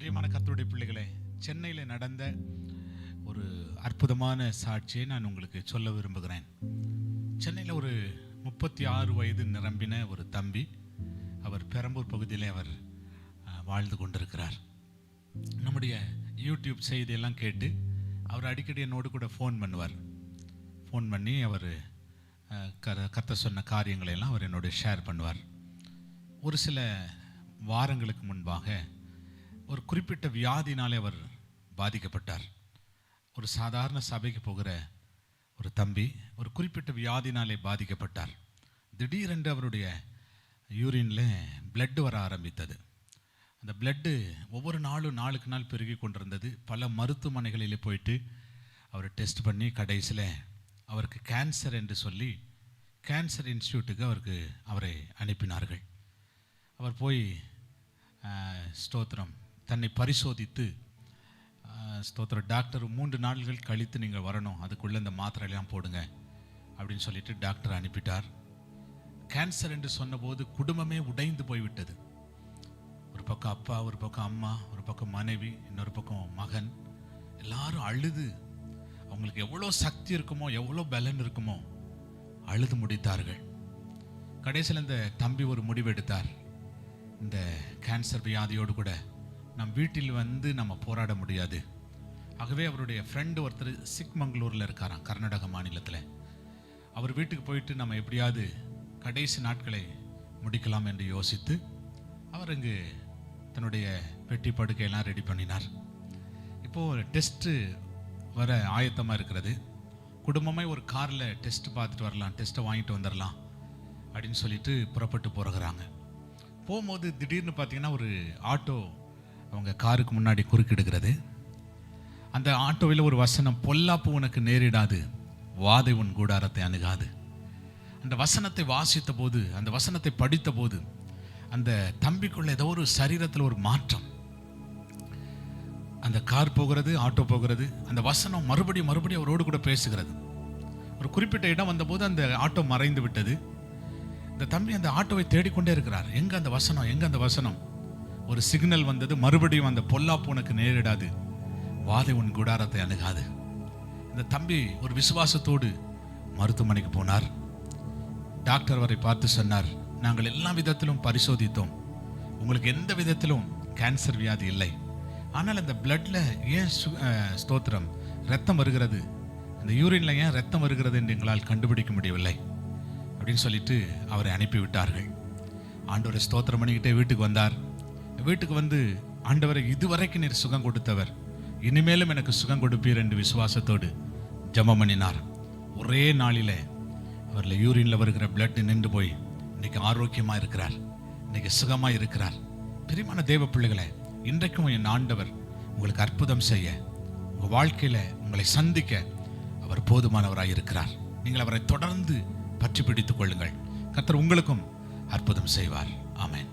பிரியமான கர்த்தருடைய பிள்ளைகளே, சென்னையில் நடந்த ஒரு அற்புதமான சாட்சியை நான் உங்களுக்கு சொல்ல விரும்புகிறேன். சென்னையில் ஒரு 36 வயது நிரம்பின ஒரு தம்பி, அவர் பெரம்பூர் பகுதியிலே அவர் வாழ்ந்து கொண்டிருக்கிறார். நம்முடைய யூடியூப் செய்தியெல்லாம் கேட்டு அவர் அடிக்கடி என்னோடு கூட ஃபோன் பண்ணுவார். ஃபோன் பண்ணி அவர் கர்த்தர் சொன்ன காரியங்களையெல்லாம் அவர் என்னோட ஷேர் பண்ணுவார். ஒரு சில வாரங்களுக்கு முன்பாக ஒரு குறிப்பிட்ட வியாதினாலே அவர் பாதிக்கப்பட்டார். ஒரு சாதாரண சபைக்கு போகிற ஒரு தம்பி ஒரு குறிப்பிட்ட வியாதினாலே பாதிக்கப்பட்டார். திடீரென்று அவருடைய யூரினில் பிளட்டு வர ஆரம்பித்தது. அந்த பிளட்டு ஒவ்வொரு நாளும் நாளுக்கு நாள் பெருகி கொண்டிருந்தது. பல மருத்துவமனைகளில் போயிட்டு அவர் டெஸ்ட் பண்ணி கடைசியில் அவருக்கு கேன்சர் என்று சொல்லி கேன்சர் இன்ஸ்டியூட்டுக்கு அவரை அனுப்பினார்கள். அவர் போய் ஸ்தோத்திரம் தன்னை பரிசோதித்து ஸ்தோத்திரம் டாக்டர் 3 நாட்கள் கழித்து நீங்கள் வரணும், அதுக்குள்ளே இந்த மாத்திரையெல்லாம் போடுங்க அப்படின்னு சொல்லிட்டு டாக்டர் அனுப்பிட்டார். கேன்சர் என்று சொன்னபோது குடும்பமே உடைந்து போய்விட்டது. ஒரு பக்கம் அப்பா, ஒரு பக்கம் அம்மா, ஒரு பக்கம் மனைவி, இன்னொரு பக்கம் மகன், எல்லாரும் அழுது அவங்களுக்கு எவ்வளோ சக்தி இருக்குமோ எவ்வளோ பலன் இருக்குமோ அழுது முடித்தார்கள். கடைசியில் இந்த தம்பி ஒரு முடிவெடுத்தார். இந்த கேன்சர் வியாதியோடு கூட நம் வீட்டில் வந்து நம்ம போராட முடியாது. ஆகவே அவருடைய ஃப்ரெண்டு ஒருத்தர் சிக்மங்களூரில் இருக்காராம், கர்நாடக மாநிலத்தில். அவர் வீட்டுக்கு போயிட்டு நம்ம எப்படியாவது கடைசி நாட்களை முடிக்கலாம் என்று யோசித்து அவர் இங்கு தன்னுடைய பெட்டி படுக்கையெல்லாம் ரெடி பண்ணினார். இப்போது டெஸ்ட்டு வர ஆயத்தமாக இருக்கிறது. குடும்பமே ஒரு காரில் டெஸ்ட் பார்த்துட்டு வரலாம், டெஸ்ட்டை வாங்கிட்டு வந்துடலாம் அப்படின்னு சொல்லிட்டு புறப்பட்டு போகிறாங்க. போகும்போது திடீர்னு பார்த்தீங்கன்னா ஒரு ஆட்டோ அவங்க காருக்கு முன்னாடி குறுக்கிடுகிறது. அந்த ஆட்டோவில் ஒரு வசனம், பொல்லாப்பு உனக்கு நேரிடாது, வாதை உன் கூடாரத்தை அணுகாது. அந்த வசனத்தை வாசித்த போது, அந்த வசனத்தை படித்த போது அந்த தம்பிக்குள்ள ஏதோ ஒரு சரீரத்தில் ஒரு மாற்றம். அந்த கார் போகிறது, ஆட்டோ போகிறது, அந்த வசனம் மறுபடியும் அவரோடு கூட பேசுகிறது. ஒரு குறிப்பிட்ட இடம் வந்தபோது அந்த ஆட்டோ மறைந்து விட்டது. இந்த தம்பி அந்த ஆட்டோவை தேடிக்கொண்டே இருக்கிறார். எங்கே அந்த வசனம், எங்கே அந்த வசனம்? ஒரு சிக்னல் வந்தது, மறுபடியும் அந்த பொல்லாப்பு உனக்கு நேரிடாது, வாதை உன் கூடாரத்தை அணுகாது. இந்த தம்பி ஒரு விசுவாசத்தோடு மருத்துவமனைக்கு போனார். டாக்டர் அவரை பார்த்து சொன்னார், நாங்கள் எல்லா விதத்திலும் பரிசோதித்தோம், உங்களுக்கு எந்த விதத்திலும் கேன்சர் வியாதி இல்லை. ஆனால் இந்த பிளட்ல ஏன் ஸ்தோத்திரம் ரத்தம் வருகிறது, அந்த யூரின்ல ஏன் ரத்தம் வருகிறது என்று எங்களால் கண்டுபிடிக்க முடியவில்லை அப்படின்னு சொல்லிட்டு அவரை அனுப்பிவிட்டார்கள். ஆண்டவரை ஸ்தோத்திரம் பண்ணிக்கிட்டே வீட்டுக்கு வந்தார். வீட்டுக்கு வந்து, ஆண்டவரை இதுவரைக்கும் நீர் சுகம் கொடுத்தவர், இனிமேலும் எனக்கு சுகம் கொடுப்பீர் என்று விசுவாசத்தோடு ஜெபம் பண்ணினார். ஒரே நாளில் அவரில் யூரின்ல வருகிற பிளட் நின்று போய் இன்னைக்கு ஆரோக்கியமாக இருக்கிறார், இன்னைக்கு சுகமாக இருக்கிறார். பிரியமான தேவ பிள்ளைகளே, இன்றைக்கும் என் ஆண்டவர் உங்களுக்கு அற்புதம் செய்ய, உங்கள் வாழ்க்கையில் உங்களை சந்திக்க அவர் போதுமானவராக இருக்கிறார். நீங்கள் அவரை தொடர்ந்து பற்றி பிடித்துக் கொள்ளுங்கள். கர்த்தர் உங்களுக்கும் அற்புதம் செய்வார். ஆமென்.